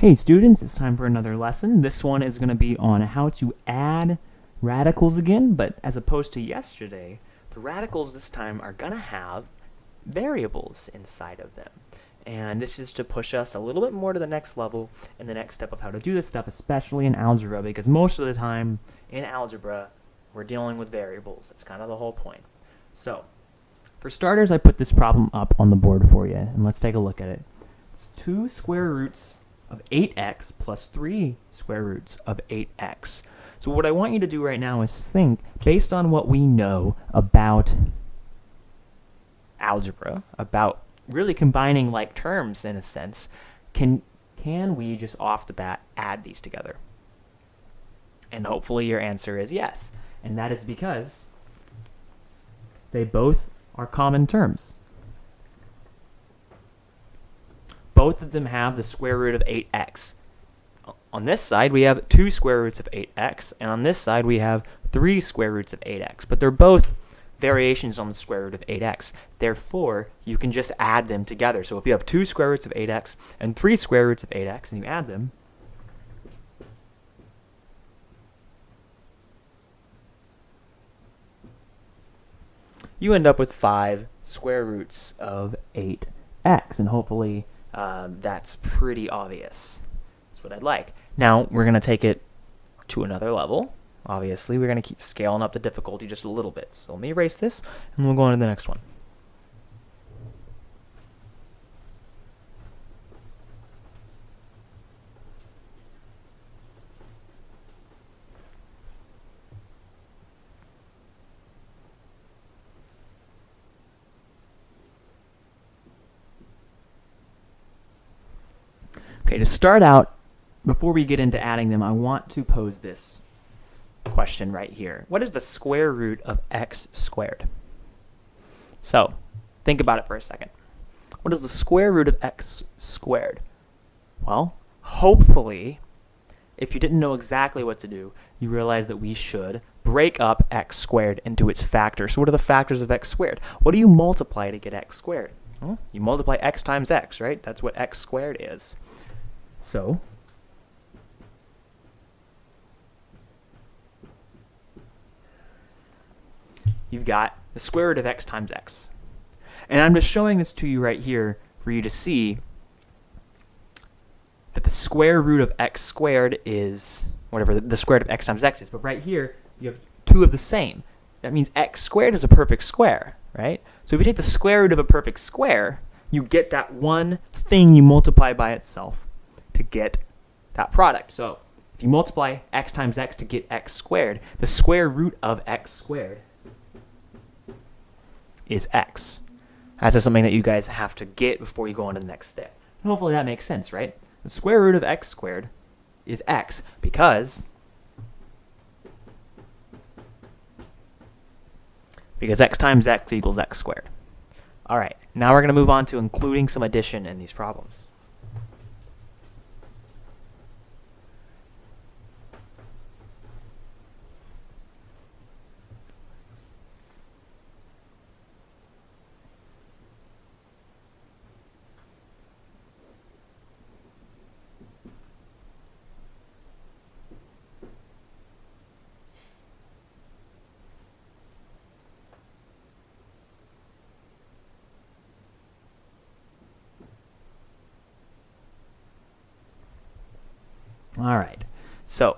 Hey students, it's time for another lesson. This one is going to be on how to add radicals again, but as opposed to yesterday, the radicals this time are going to have variables inside of them. And this is to push us a little bit more to the next level and the next step of how to do this stuff, especially in algebra, because most of the time in algebra, we're dealing with variables. That's kind of the whole point. So, for starters, I put this problem up on the board for you, and let's take a look at it. It's 2 square roots of 8x plus 3 square roots of 8x. So what I want you to do right now is think, based on what we know about algebra, about really combining like terms in a sense, can we just off the bat add these together? And hopefully your answer is yes. And that is because they both are common terms. Both of them have the square root of 8x. On this side, we have 2 square roots of 8x, and on this side, we have 3 square roots of 8x. But they're both variations on the square root of 8x. Therefore, you can just add them together. So if you have 2 square roots of 8x and 3 square roots of 8x, and you add them, you end up with 5 square roots of 8x, and hopefully that's pretty obvious. That's what I'd like. Now, we're going to take it to another level. Obviously, we're going to keep scaling up the difficulty just a little bit. So let me erase this, and we'll go on to the next one. Okay, to start out, before we get into adding them, I want to pose this question right here. What is the square root of x squared? So, think about it for a second. What is the square root of x squared? Well, hopefully, if you didn't know exactly what to do, you realize that we should break up x squared into its factors. So what are the factors of x squared? What do you multiply to get x squared? Well, you multiply x times x, right? That's what x squared is. So, you've got the square root of x times x. And I'm just showing this to you right here for you to see that the square root of x squared is whatever the square root of x times x is. But right here, you have 2 of the same. That means x squared is a perfect square, right? So if you take the square root of a perfect square, you get that one thing you multiply by itself to get that product. So if you multiply x times x to get x squared, the square root of x squared is x. That's just something that you guys have to get before you go on to the next step. And hopefully that makes sense, right? The square root of x squared is x because x times x equals x squared. All right, now we're going to move on to including some addition in these problems. All right, so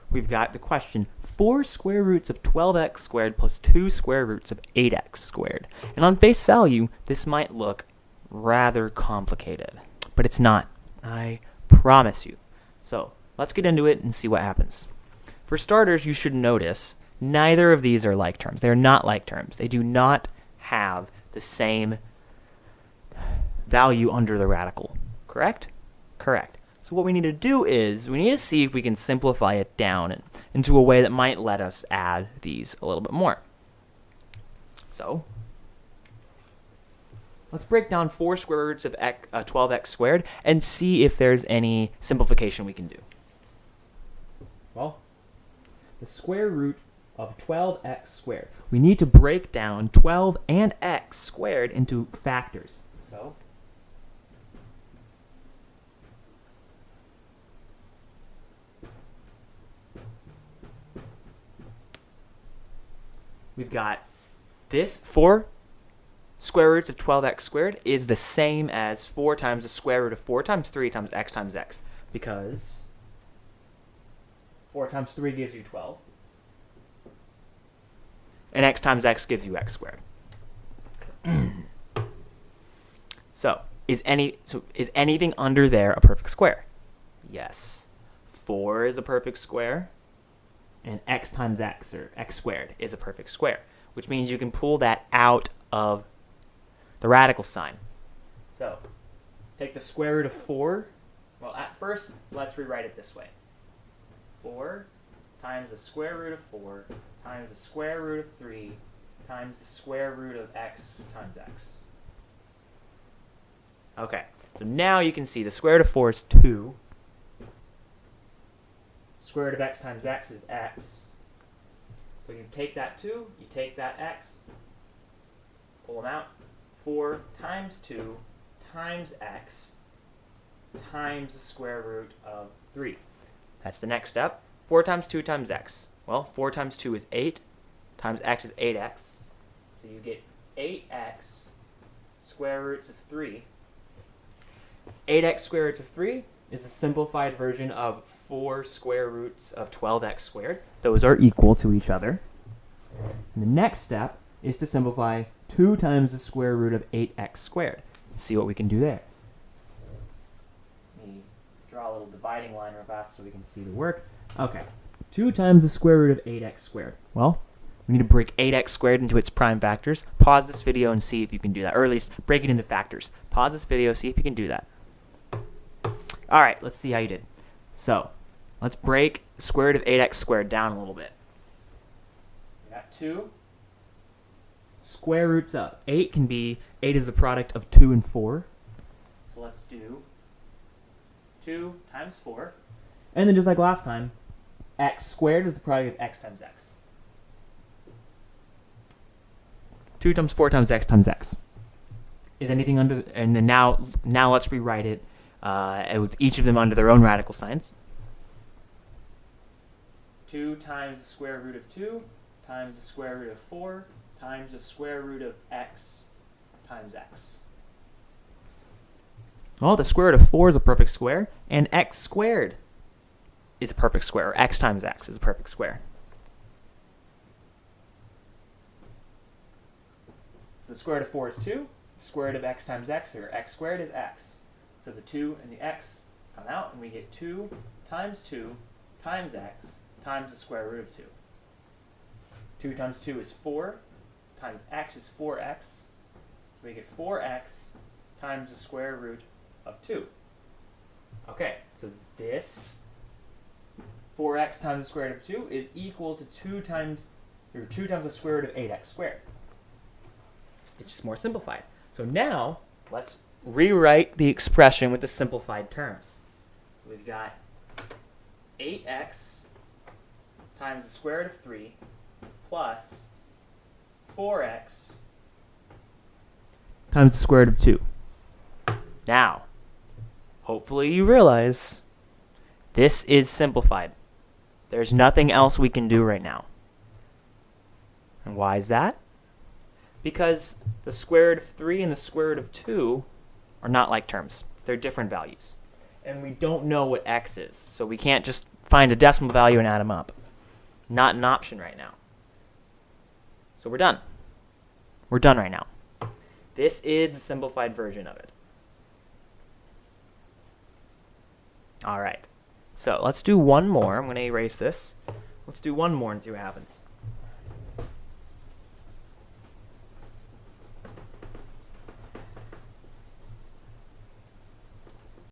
we've got the question, 4 square roots of 12x squared plus 2 square roots of 8x squared. And on face value, this might look rather complicated, but it's not. I promise you. So let's get into it and see what happens. For starters, you should notice neither of these are like terms. They're not like terms. They do not have the same value under the radical. Correct? Correct. So what we need to do is we need to see if we can simplify it down into a way that might let us add these a little bit more. So let's break down 4 square roots of 12x squared and see if there's any simplification we can do. Well, the square root of 12x squared. We need to break down 12 and x squared into factors. So we've got this 4 square roots of 12x squared is the same as 4 times the square root of 4 times 3 times x, because 4 times 3 gives you 12, and x times x gives you x squared. So is anything under there a perfect square? Yes. 4 is a perfect square, and x times x, or x squared, is a perfect square, which means you can pull that out of the radical sign. So take the square root of 4. Well, at first, let's rewrite it this way. 4 times the square root of 4 times the square root of 3 times the square root of x times x. Okay, so now you can see the square root of 4 is 2. Square root of x times x is x. So you take that 2, you take that x, pull them out. 4 times 2 times x times the square root of 3. That's the next step. 4 times 2 times x. Well, 4 times 2 is 8, times x is 8x. So you get 8x square roots of 3. 8x square roots of 3 is a simplified version of 4 square roots of 12x squared. Those are equal to each other. And the next step is to simplify 2 times the square root of 8x squared. Let's see what we can do there. Let me draw a little dividing line real fast so we can see the work. Okay, 2 times the square root of 8x squared. Well, we need to break 8x squared into its prime factors. Pause this video and see if you can do that, or at least break it into factors. Pause this video, see if you can do that. All right, let's see how you did. So let's break the square root of 8x squared down a little bit. We got 2 square roots of 8 can be 8 is the product of 2 and 4. So let's do 2 times 4. And then just like last time, x squared is the product of x times x. 2 times 4 times x. Is anything under, and then now let's rewrite it with each of them under their own radical signs. 2 times the square root of 2 times the square root of 4 times the square root of x times x. Well, the square root of 4 is a perfect square, and x squared is a perfect square, or x times x is a perfect square. So the square root of 4 is 2. The square root of x times x, or x squared, is x. So the 2 and the x come out, and we get 2 times x times the square root of 2. 2 times 2 is 4, times x is 4x. So we get 4x times the square root of 2. Okay, so this 4x times the square root of 2 is equal to 2 times the square root of 8x squared. It's just more simplified. So now, let's rewrite the expression with the simplified terms. We've got 8x times the square root of 3 plus 4x times the square root of 2. Now, hopefully you realize this is simplified. There's nothing else we can do right now. And why is that? Because the square root of 3 and the square root of 2 are not like terms. They're different values. And we don't know what x is, so we can't just find a decimal value and add them up. Not an option right now. So we're done. We're done right now. This is the simplified version of it. All right. So let's do one more. I'm going to erase this. Let's do one more and see what happens.